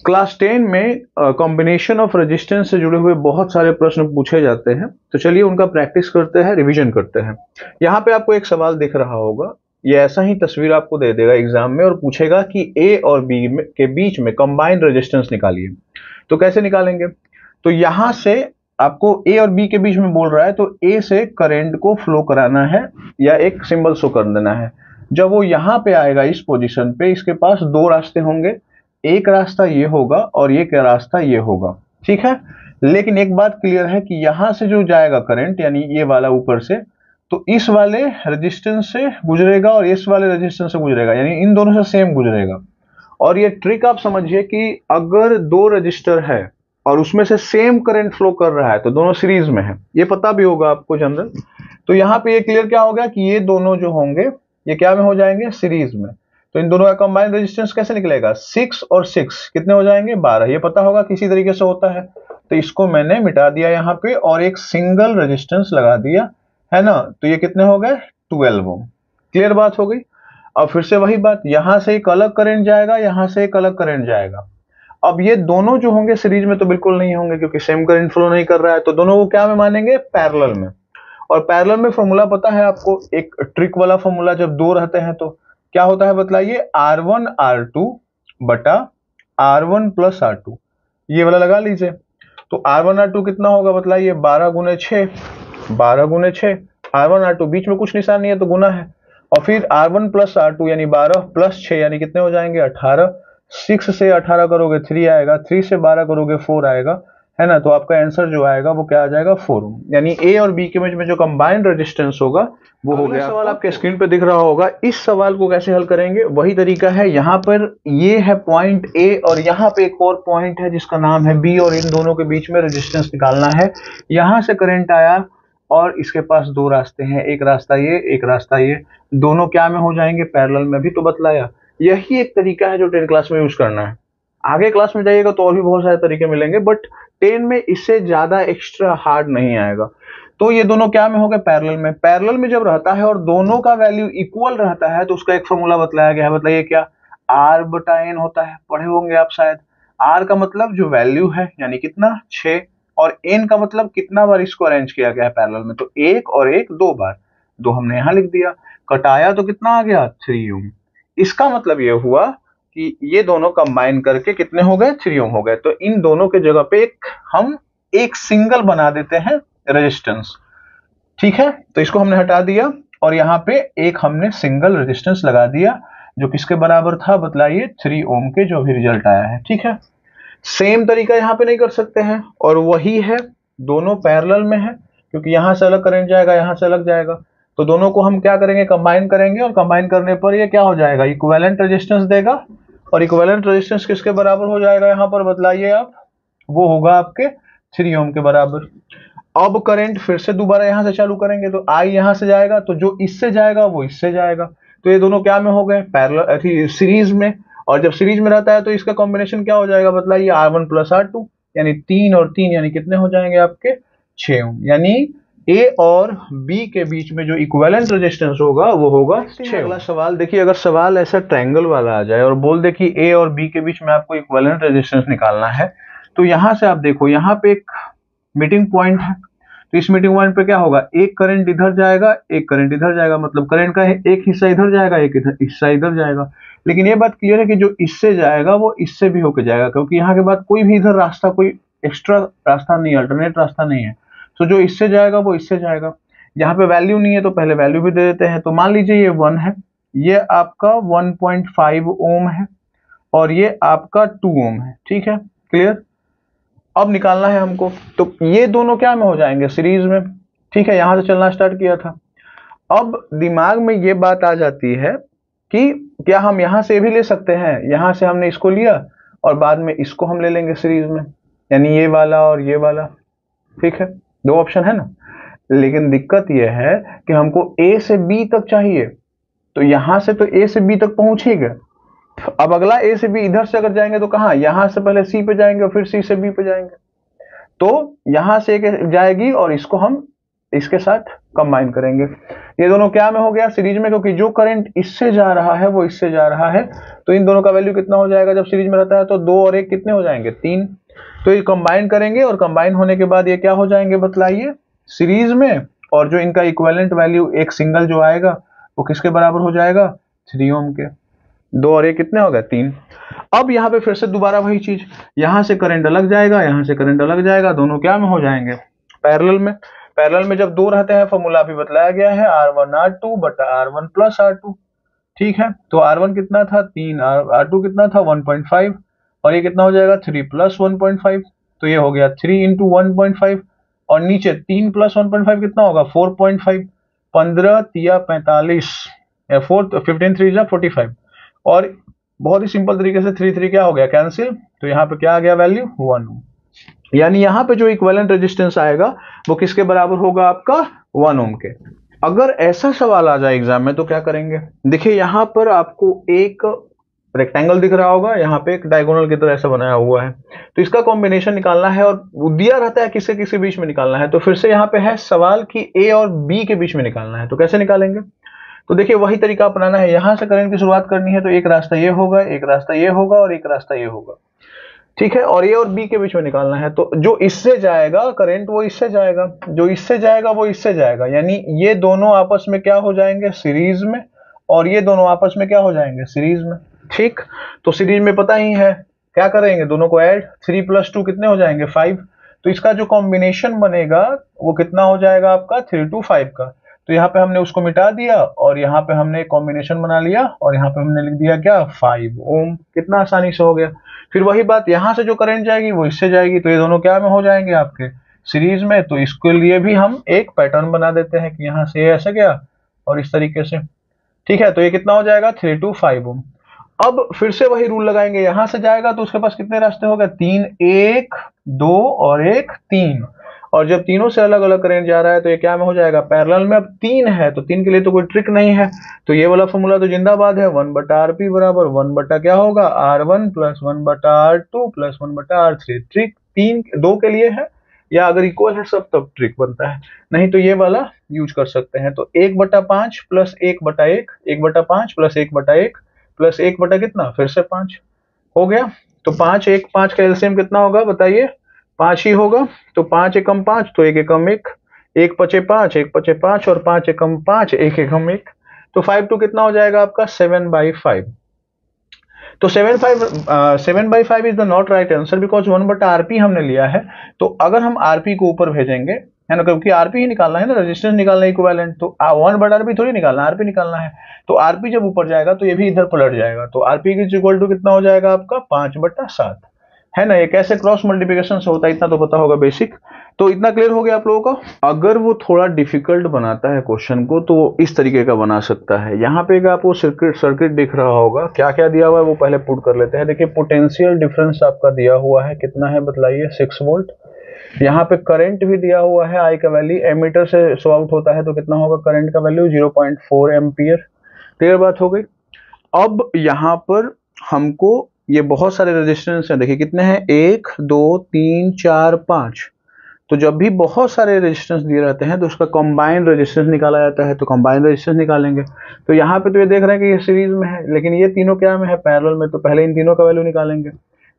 Class 10 में combination of resistance से जुड़े हुए बहुत सारे प्रश्न पूछे जाते हैं, तो चलिए उनका प्रैक्टिस करते हैं, रिवीजन करते हैं। यहाँ पे आपको एक सवाल दिख रहा होगा, ये ऐसा ही तस्वीर आपको दे देगा एग्जाम में और पूछेगा कि ए और बी के बीच में कंबाइंड रेजिस्टेंस निकालिए। तो कैसे निकालेंगे? तो यहाँ से आपको ए और बी के बीच में बोल रहा है, तो ए से करंट को फ्लो कराना है या एक सिंबल शो कर देना है। जब वो यहाँ पे आएगा इस पोजीशन पे, इसके पास दो रास्ते होंगे, एक रास्ता ये होगा और एक रास्ता ये होगा, ठीक है। लेकिन एक बात क्लियर है कि यहां से जो जाएगा करंट, यानी ये वाला ऊपर से, तो इस वाले रेजिस्टेंस से गुजरेगा और इस वाले रेजिस्टेंस से गुजरेगा, यानी इन दोनों से सेम गुजरेगा। और ये ट्रिक आप समझिए कि अगर दो रजिस्टर है और उसमें से सेम करंट फ्लो कर रहा है तो दोनों सीरीज में है, ये पता भी होगा आपको जनरल। तो यहाँ पे ये क्लियर क्या हो गया कि ये दोनों जो होंगे ये क्या में हो जाएंगे, सीरीज में। तो इन दोनों का कंबाइंड रेजिस्टेंस कैसे निकलेगा, 6 और 6 कितने हो जाएंगे, 12। ये पता होगा किसी तरीके से होता है, तो इसको मैंने मिटा दिया यहाँ पे और एक सिंगल रेजिस्टेंस लगा दिया, है ना। तो ये कितने हो गए, 12 ओम। क्लियर बात हो गई। अब फिर से वही बात, यहां से एक अलग करंट जाएगा, यहां से एक अलग करंट जाएगा। अब ये दोनों जो होंगे सीरीज में तो बिल्कुल नहीं होंगे क्योंकि सेम करंट फ्लो नहीं कर रहा है, तो दोनों को क्या में मानेंगे, पैरेलल में। और पैरेलल में फॉर्मूला पता है आपको, एक ट्रिक वाला फॉर्मूला, जब दो रहते हैं तो क्या होता है बतलाइए, R1 R2 बटा R1 प्लस R2, ये वाला लगा लीजिए। तो R1 R2 कितना होगा बतलाइए, 12 गुने 6, 12 गुने 6, R1 R2 बीच में कुछ निशान नहीं है तो गुना है, और फिर R1 प्लस R2 यानी 12 प्लस 6 यानी कितने हो जाएंगे, 18। 6 से 18 करोगे 3 आएगा, 3 से 12 करोगे 4 आएगा, है ना। तो आपका आंसर जो आएगा वो क्या आ जाएगा, 4 ओम। यानी ए और बी के बीच में जो कंबाइंड रेजिस्टेंस होगा वो हो गया। सवाल आपके स्क्रीन पे दिख रहा होगा, इस सवाल को कैसे हल करेंगे, वही तरीका है। यहाँ पर ये है पॉइंट ए और यहाँ पे एक और पॉइंट है जिसका नाम है बी, और इन दोनों के बीच में रेजिस्टेंस निकालना है। यहाँ से करंट आया और इसके पास दो रास्ते हैं, एक रास्ता ये, एक रास्ता ये, दोनों क्या में हो जाएंगे, पैरेलल में। भी तो बतलाया, यही एक तरीका है जो 10 क्लास में यूज करना है। आगे क्लास में जाइएगा तो और भी बहुत सारे तरीके मिलेंगे, बट 10 में इससे ज्यादा एक्स्ट्रा हार्ड नहीं आएगा। तो ये दोनों क्या में हो गए, पैरेलल में। पैरेलल में जब रहता है और दोनों का वैल्यू इक्वल रहता है तो उसका एक फॉर्मूला बतलाया गया है, बताइए क्या, R बटा N होता है, पढ़े होंगे आप शायद। R का मतलब जो वैल्यू है यानी कितना, 6, और N का मतलब कितना बार इसको अरेंज किया गया है पैरेलल में, तो एक और एक, दो बार, दो हमने यहां लिख दिया। कटाया तो कितना आ गया, 3 ओम। इसका मतलब ये हुआ कि ये दोनों कंबाइन करके कितने हो गए, 3 ओम हो गए। तो इन दोनों के जगह पे हम एक सिंगल बना देते हैं रेजिस्टेंस, ठीक है। तो इसको हमने हटा दिया और यहाँ पे एक हमने सिंगल रेजिस्टेंस लगा दिया जो किसके बराबर था बतलाइए, 3 ओम के, जो भी रिजल्ट आया है, ठीक है। सेम तरीका यहाँ पे नहीं कर सकते हैं, और वही है, दोनों पैरेलल में है क्योंकि यहाँ से अलग करंट जाएगा, यहाँ से अलग जाएगा, तो दोनों को हम क्या करेंगे, कंबाइन करेंगे, और कंबाइन करने पर ये क्या हो जाएगा, इक्विवेलेंट रेजिस्टेंस देगा। और इक्विवेलेंट रेजिस्टेंस किसके बराबर हो जाएगा यहाँ पर बतलाइए आप, वो होगा आपके 3 ओम के बराबर। अब करंट फिर से दोबारा यहां से चालू करेंगे तो आई यहां से जाएगा, तो जो इससे जाएगा वो इससे जाएगा, तो ये दोनों क्या में हो गए, पैरेलल, सीरीज में। और जब सीरीज में रहता है तो इसका कॉम्बिनेशन क्या हो जाएगा बतलाइए, R1 प्लस R2, यानी 3 और 3 यानी कितने हो जाएंगे आपके, 6 ओम। यानी ए और बी के बीच में जो इक्विवेलेंट रेजिस्टेंस होगा वो होगा 6। अगला सवाल देखिए, अगर सवाल ऐसा ट्रायंगल वाला आ जाए और बोल दे कि ए और बी के बीच में आपको इक्विवेलेंट रेजिस्टेंस निकालना है, तो यहां से आप देखो, यहाँ पे एक मीटिंग पॉइंट है, तो इस मीटिंग पॉइंट पे क्या होगा, एक करंट इधर जाएगा, एक करंट इधर जाएगा, मतलब करंट का एक हिस्सा इधर जाएगा, एक हिस्सा इधर जाएगा। लेकिन ये बात क्लियर है कि जो इससे जाएगा वो इससे भी होके जाएगा, क्योंकि यहाँ के बाद कोई भी इधर रास्ता, कोई एक्स्ट्रा रास्ता नहीं है, अल्टरनेट रास्ता नहीं है। तो जो इससे जाएगा वो इससे जाएगा। यहाँ पे वैल्यू नहीं है तो पहले वैल्यू भी दे देते हैं। तो मान लीजिए ये 1 है, ये आपका 1.5 ओम है, और ये आपका 2 ओम है, ठीक है, क्लियर। अब निकालना है हमको, तो ये दोनों क्या में हो जाएंगे, सीरीज में, ठीक है। यहां से चलना स्टार्ट किया था। अब दिमाग में ये बात आ जाती है कि क्या हम यहां से भी ले सकते हैं, यहां से हमने इसको लिया और बाद में इसको हम ले लेंगे सीरीज में, यानी ये वाला और ये वाला, ठीक है, दो ऑप्शन है ना। लेकिन दिक्कत यह है कि हमको ए से बी तक चाहिए, तो यहां से तो ए से बी तक पहुंच ही गए। अब अगला ए से बी इधर से अगर जाएंगे तो कहां, यहां से पहले सी पे जाएंगे और फिर सी से बी पे जाएंगे, तो यहां से एक जाएगी और इसको हम इसके साथ कंबाइन करेंगे। ये दोनों क्या में हो गया, सीरीज में, क्योंकि जो करंट इससे जा रहा है वो इससे जा रहा है, तो इन दोनों का वैल्यू कितना हो जाएगा जब सीरीज में रहता है, तो 2 और 1 कितने हो जाएंगे, 3। तो ये कंबाइन करेंगे और कंबाइन होने के बाद ये क्या हो जाएंगे बतलाइए, सीरीज में, और जो इनका इक्विवेलेंट वैल्यू एक सिंगल जो आएगा वो किसके बराबर हो जाएगा, 3 ओम के। 2 और 1 कितने हो गए, 3। अब यहाँ पे फिर से दोबारा वही चीज, यहाँ से करंट अलग जाएगा, यहाँ से करंट अलग जाएगा, दोनों क्या में हो जाएंगे, पैरेलल में। पैरेलल में जब 2 रहते हैं, फॉर्मूला भी बताया गया है, R1 R2 बटा R1 प्लस R2। ठीक है, तो R1 कितना था 3, R2 कितना था 1.5, और ये कितना हो जाएगा 3 प्लस 1.5, तो ये हो गया 3 इंटू 1.5, और नीचे 3 प्लस 1.5 कितना होगा 4.5, 15 तिया 45, 15 3 जा 45, और बहुत ही सिंपल तरीके से 3 3 क्या हो गया कैंसिल, तो यहाँ पे क्या आ गया वैल्यू 1 ओम। यानी यहाँ पे जो इक्विवेलेंट रेजिस्टेंस आएगा वो किसके बराबर होगा, आपका 1 ओम के। अगर ऐसा सवाल आ जाए एग्जाम में तो क्या करेंगे, देखिए यहाँ पर आपको एक रेक्टेंगल दिख रहा होगा, यहाँ पे एक डायगोनल की तरह ऐसा बनाया हुआ है, तो इसका कॉम्बिनेशन निकालना है, और दिया रहता है किसके किसके बीच में निकालना है, तो फिर से यहाँ पे है सवाल कि ए और बी के बीच में निकालना है, तो कैसे निकालेंगे, तो देखिए वही तरीका अपनाना है, यहां से करंट की शुरुआत करनी है, तो एक रास्ता ये होगा, एक रास्ता ये होगा, और एक रास्ता ये होगा, ठीक है, और ए और बी के बीच में निकालना है, तो जो इससे जाएगा करंट वो इससे जाएगा, जो इससे जाएगा वो इससे जाएगा, यानी ये दोनों आपस में क्या हो जाएंगे सीरीज में, और ये दोनों आपस में क्या हो जाएंगे सीरीज में। ठीक, तो सीरीज में पता ही है क्या करेंगे, दोनों को ऐड, 3 + 2 कितने हो जाएंगे 5, तो इसका जो कॉम्बिनेशन बनेगा वो कितना हो जाएगा आपका 3 to 5 का, तो यहाँ पे हमने उसको मिटा दिया और यहाँ पे हमने कॉम्बिनेशन बना लिया, और यहाँ पे हमने लिख दिया क्या 5 ओम, कितना आसानी से हो गया। फिर वही बात, यहाँ से जो करंट जाएगी वो इससे जाएगी, तो ये दोनों क्या में हो जाएंगे आपके सीरीज में, तो इसके लिए भी हम एक पैटर्न बना देते हैं कि यहाँ से ऐसे गया और इस तरीके से, ठीक है, तो ये कितना हो जाएगा 3 to 5 ओम। अब फिर से वही रूल लगाएंगे, यहां से जाएगा तो उसके पास कितने रास्ते हो गए 3, 1 2 और 1 3, और जब तीनों से अलग अलग करंट जा रहा है तो ये क्या में हो जाएगा पैरेलल में। अब 3 है तो 3 के लिए तो कोई ट्रिक नहीं है, तो ये वाला फॉर्मूला तो जिंदाबाद है, 1/Rp बराबर 1 बटा क्या होगा R1 plus 1/R2 plus 1/R3। Trick 2 के लिए है, या अगर इक्वल है सब तब ट्रिक बनता है, नहीं तो ये वाला यूज कर सकते हैं। तो 1/5 प्लस 1/1, 1/5 प्लस 1/1 प्लस 1 बटा कितना फिर से 5 हो गया, तो 5 1 5 का एलसीएम कितना होगा बताइए 5 ही होगा, तो 5 एकम 5 तो 1 एकम 1, 1 पचे 5 1 पचे 5 और 5 एकम 5 1 एकम 1, तो 5 2 कितना हो जाएगा आपका 7/5। तो 7/5 is the not right answer because 1/Rp हमने लिया है, तो अगर हम Rp को ऊपर भेजेंगे है ना, क्योंकि Rp ही निकालना है ना, रेजिस्टेंस निकालना है इक्विवेलेंट, तो 1/Rp थोड़ी निकालना, Rp निकालना है, तो Rp जब ऊपर जाएगा तो ये भी इधर पलट जाएगा, तो Rp इज इक्वल टू कितना हो जाएगा आपका 5/7 है ना। ये कैसे क्रॉस मल्टीप्लिकेशन से होता है इतना तो पता होगा बेसिक, तो इतना क्लियर हो गया आप लोगों का। अगर वो थोड़ा डिफिकल्ट बनाता है क्वेश्चन को तो वो इस तरीके का बना सकता है। यहाँ पे आपको सर्किट दिख रहा होगा, क्या क्या दिया हुआ है वो पहले पुट कर लेते हैं। देखिए पोटेंशियल डिफरेंस आपका दिया हुआ है, कितना है बतलाइए 6 वोल्ट। यहाँ पे करंट भी दिया हुआ है, आई का वैल्यू एमीटर से शो आउट होता है तो कितना होगा करंट का वैल्यू 0.4 एम्पियर। क्लियर बात हो गई। अब यहाँ पर हमको ये बहुत सारे रेजिस्टेंस हैं, देखिए कितने हैं 1 2 3 4 5, तो जब भी बहुत सारे रेजिस्टेंस दिए रहते हैं तो उसका कंबाइंड रेजिस्टेंस निकाला जाता है, तो कंबाइंड रेजिस्टेंस निकालेंगे। तो यहाँ पे तो ये देख रहे हैं कि ये सीरीज में है, लेकिन ये तीनों क्या में है पैरेलल में, तो पहले इन तीनों का वैल्यू निकालेंगे।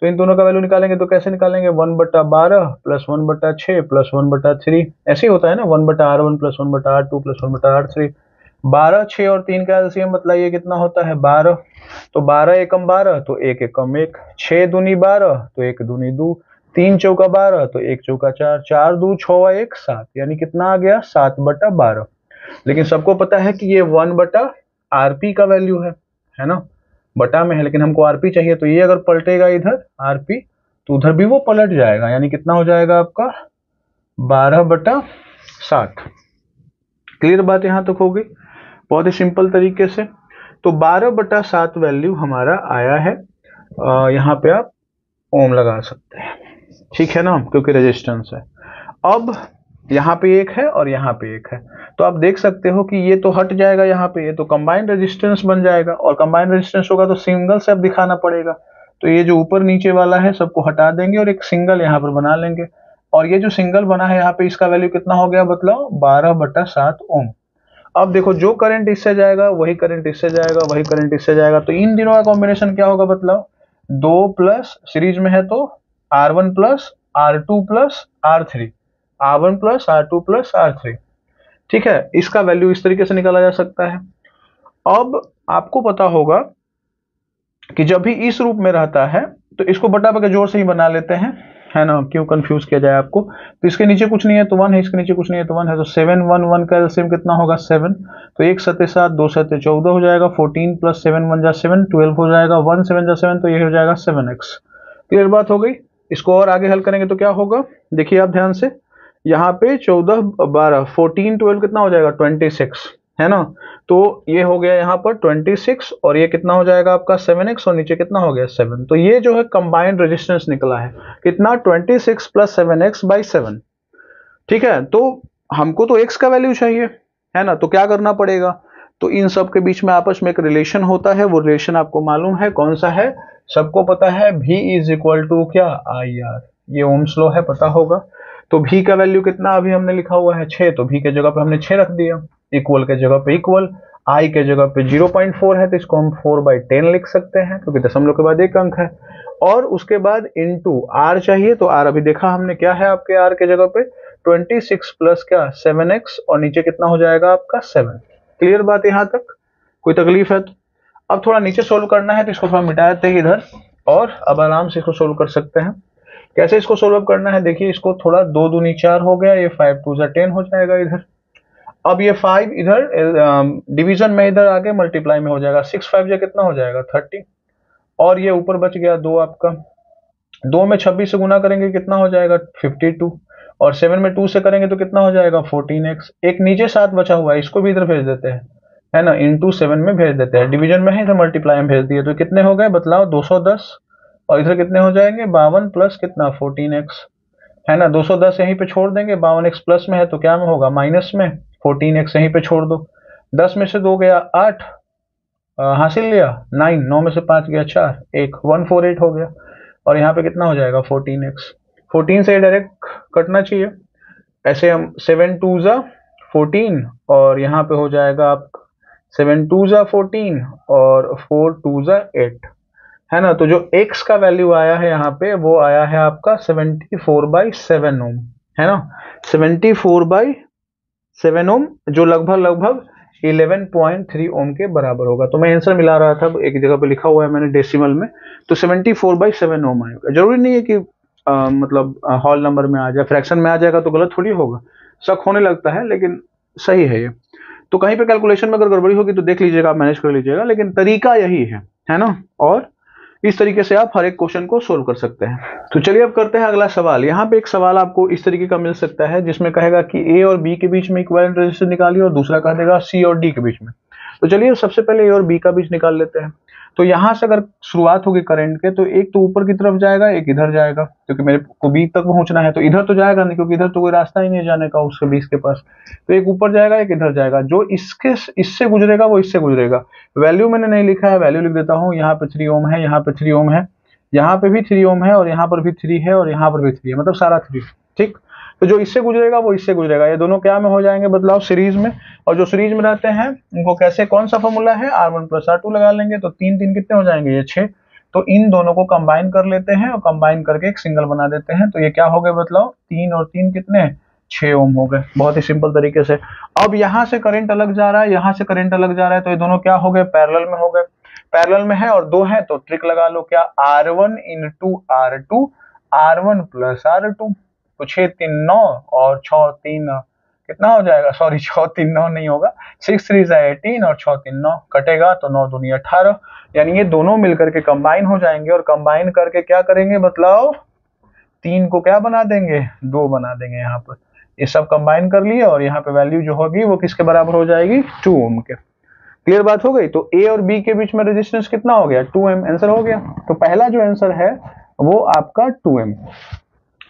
तो इन दोनों का वैल्यू निकालेंगे तो कैसे निकालेंगे 1/12 प्लस 1/6 प्लस 1/3, ऐसे ही होता है ना 1/R1 plus 1/R2 plus 1/R3। 12 6 और 3 का एलसीएम बताइए कितना होता है 12, तो 12 एकम 12 तो 1 एकम 1, 6 दूनी 12 तो 1 दूनी 2, 3 चौका 12 तो 1 चौका 4, 4 2 6 1 7, यानी कितना आ गया 7/12। लेकिन सबको पता है कि ये 1/Rp का वैल्यू है ना, बटा में है, लेकिन हमको Rp चाहिए, तो ये अगर पलटेगा इधर Rp तो उधर भी वो पलट जाएगा, यानी कितना हो जाएगा आपका 12/7। क्लियर बात यहाँ तक हो गई, बहुत ही सिंपल तरीके से। तो 12/7 वैल्यू हमारा आया है, यहाँ पे आप ओम लगा सकते हैं, ठीक है ना, क्योंकि रेजिस्टेंस है। अब यहाँ पे एक है और यहाँ पे एक है, तो आप देख सकते हो कि ये तो हट जाएगा यहाँ पे, ये तो कंबाइंड रेजिस्टेंस बन जाएगा, और कंबाइंड रेजिस्टेंस होगा तो सिंगल से अब दिखाना पड़ेगा, तो ये जो ऊपर नीचे वाला है सबको हटा देंगे और एक सिंगल यहाँ पर बना लेंगे। और ये जो सिंगल बना है यहाँ पे इसका वैल्यू कितना हो गया बतलाओ, 12/7 ओम। अब देखो जो करंट इससे जाएगा वही करंट इससे जाएगा, वही करंट इससे जाएगा, तो इन दिनों का कॉम्बिनेशन क्या होगा बतलाओ, 2 प्लस सीरीज में है तो R1 plus R2 plus R3, R1 plus R2 plus R3। ठीक है, इसका वैल्यू इस तरीके से निकाला जा सकता है। अब आपको पता होगा कि जब भी इस रूप में रहता है तो इसको बटा बके जोड़ से ही बना लेते हैं, है ना, क्यों कंफ्यूज किया जाए आपको। तो इसके नीचे कुछ नहीं है तो 1 है, इसके नीचे कुछ नहीं है तो 1 है, तो 7 1 1 का एलसीएम कितना होगा 7, तो 1 7 7 2 7 14 हो जाएगा, 14 प्लस 7 1 जा 7 12 हो जाएगा, 1 7 जा 7 तो ये हो जाएगा 7x। क्लियर बात हो गई। इसको और आगे हल करेंगे तो क्या होगा, देखिए आप ध्यान से, यहाँ पे 14 12 14 12 कितना हो जाएगा 26, है ना, तो ये हो गया यहाँ पर 26 और ये कितना हो जाएगा आपका 7x और नीचे कितना हो गया 7, तो ये जो है कंबाइंड रेजिस्टेंस निकला है कितना 26 प्लस 7x बाई 7। ठीक है, तो हमको तो x का वैल्यू चाहिए, है ना, तो क्या करना पड़ेगा, तो इन सब के बीच में आपस में एक रिलेशन होता है, वो रिलेशन आपको मालूम है कौन सा है, सबको पता है, V इज इक्वल टू क्या IR, ये ओम्स लॉ है, पता होगा। तो V का वैल्यू कितना अभी हमने लिखा हुआ है 6, तो V के जगह पे हमने 6 रख दिया, इक्वल के जगह पे इक्वल, I के जगह पे 0.4 है तो इसको हम 4/10 लिख सकते हैं क्योंकि दशमलव के बाद एक अंक है, और उसके बाद इनटू R चाहिए, तो R अभी देखा हमने क्या है आपके R के जगह पे 26 प्लस क्या 7x और नीचे कितना हो जाएगा आपका 7। क्लियर बात यहाँ तक, कोई तकलीफ है तो अब थोड़ा नीचे सोल्व करना है तो इसको थोड़ा मिटा देते हैं इधर, और अब आराम से इसको सोल्व कर सकते हैं। कैसे इसको सोल्व करना है, देखिए इसको थोड़ा 2 दूनी 4 हो गया, ये 5 2 जा 10 हो जाएगा इधर। अब ये 5 इधर डिवीजन में इधर आके मल्टीप्लाई में हो जाएगा, 6 5 जा कितना हो जाएगा 30, और ये ऊपर बच गया 2 आपका, 2 में 26 से गुना करेंगे कितना हो जाएगा 52, और 7 में 2 से करेंगे तो कितना हो जाएगा 14x। एक नीचे 7 बचा हुआ है इसको भी इधर भेज देते हैं, है ना, इंटू 7 में भेज देते हैं, डिवीजन में है इधर मल्टीप्लाई में भेज दिए, तो कितने हो गए बतलाओ 210, और इधर कितने हो जाएंगे 52 प्लस कितना 14x, है ना, 210 यहीं पे छोड़ देंगे, 52x प्लस में है तो क्या में होगा माइनस में, 14x यहीं पे छोड़ दो, 10 में से 2 गया 8, हासिल लिया 9, 9 में से 5 गया 4, 148 हो गया, और यहाँ पे कितना हो जाएगा 14x, 14 से डायरेक्ट कटना चाहिए, ऐसे हम 7 2 जा 14 और यहाँ पे हो जाएगा आप 7 2 जा 14 और 4 2 जा 8, है ना, तो जो x का वैल्यू आया है यहाँ पे वो आया है आपका 74/7 ओम, है ना, 74/7 ओम, जो लगभग 11.3 ओम के बराबर होगा। तो मैं आंसर मिला रहा था, एक जगह पे लिखा हुआ है मैंने डेसिमल में, तो 74/7 ओम आएगा। जरूरी नहीं है कि मतलब हॉल नंबर में आ जाए, फ्रैक्शन में आ जाएगा तो गलत थोड़ी होगा, शक होने लगता है लेकिन सही है ये। तो कहीं पे कैलकुलेशन में अगर गड़बड़ी होगी तो देख लीजिएगा, आप मैनेज कर लीजिएगा, लेकिन तरीका यही है ना, और इस तरीके से आप हर एक क्वेश्चन को सोल्व कर सकते हैं। तो चलिए अब करते हैं अगला सवाल। यहाँ पे एक सवाल आपको इस तरीके का मिल सकता है जिसमें कहेगा कि ए और बी के बीच में इक्विवेलेंट रेजिस्टेंस निकालिए, और दूसरा कह देगा सी और डी के बीच में। तो चलिए सबसे पहले ए और बी का बीच निकाल लेते हैं। तो यहाँ से अगर शुरुआत होगी करंट के, तो एक तो ऊपर की तरफ जाएगा, एक इधर जाएगा, क्योंकि मेरे को बी तक पहुंचना है, तो इधर तो जाएगा नहीं क्योंकि इधर तो कोई रास्ता ही नहीं जाने का उसके बीच के पास, तो एक ऊपर जाएगा एक इधर जाएगा, जो इससे गुजरेगा वो इससे गुजरेगा। वैल्यू मैंने नहीं लिखा है, वैल्यू लिख देता हूँ, यहाँ पे 3 ओम है, यहाँ पे 3 ओम है, यहाँ पे भी 3 ओम है, और यहाँ पर भी 3 है, और यहाँ पर भी 3 है, मतलब सारा 3। ठीक, तो जो इससे गुजरेगा वो इससे गुजरेगा, ये दोनों क्या में हो जाएंगे बदलाव सीरीज में, और जो सीरीज में रहते हैं उनको कैसे, कौन सा फॉर्मूला है R1 प्लस R2 लगा लेंगे, तो 3 3 कितने हो जाएंगे ये 6, तो इन दोनों को कंबाइन कर लेते हैं और कंबाइन करके एक सिंगल बना देते हैं, तो ये क्या हो गए बदलाव 3 और 3 कितने 6 ओम हो गए, बहुत ही सिंपल तरीके से। अब यहाँ से करंट अलग जा रहा है, यहाँ से करंट अलग जा रहा है, तो ये दोनों क्या हो गए पैरेलल में हो गए, पैरेलल में है और 2 है तो ट्रिक लगा लो, क्या R1 into R2, R1 plus R2, तो 6 3 9 और 6 3 कितना हो जाएगा, सॉरी 6 3 9 नहीं होगा, 6 3 18 और 6 3 9 कटेगा, तो 9 दूनी 18, यानी ये दोनों मिलकर के कंबाइन हो जाएंगे, और कंबाइन करके क्या करेंगे बतलाओ, 3 को क्या बना देंगे 2 बना देंगे, यहाँ पर ये सब कंबाइन कर लिए, और यहाँ पे वैल्यू जो होगी वो किसके बराबर हो जाएगी 2 ओम के। क्लियर बात हो गई। तो ए और बी के बीच में रेजिस्टेंस कितना हो गया 2m, आंसर हो गया। तो पहला जो आंसर है वो आपका 2m।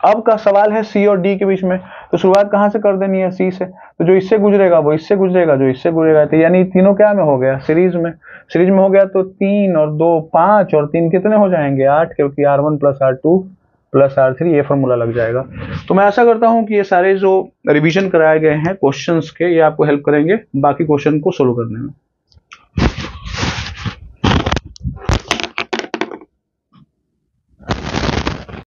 अब का सवाल है सी और डी के बीच में, तो शुरुआत कहां से कर देनी है सी से, तो जो इससे गुजरेगा वो इससे गुजरेगा, जो इससे गुजरेगा, तो यानी तीनों क्या में हो गया सीरीज में, सीरीज में हो गया, तो 3 और 2 5 और 3 कितने हो जाएंगे 8, क्योंकि R1 plus R2 plus R3 ये फॉर्मूला लग जाएगा। तो मैं आशा करता हूँ कि ये सारे जो रिवीजन कराए गए हैं क्वेश्चंस के, ये आपको हेल्प करेंगे बाकी क्वेश्चन को सोल्व करने में।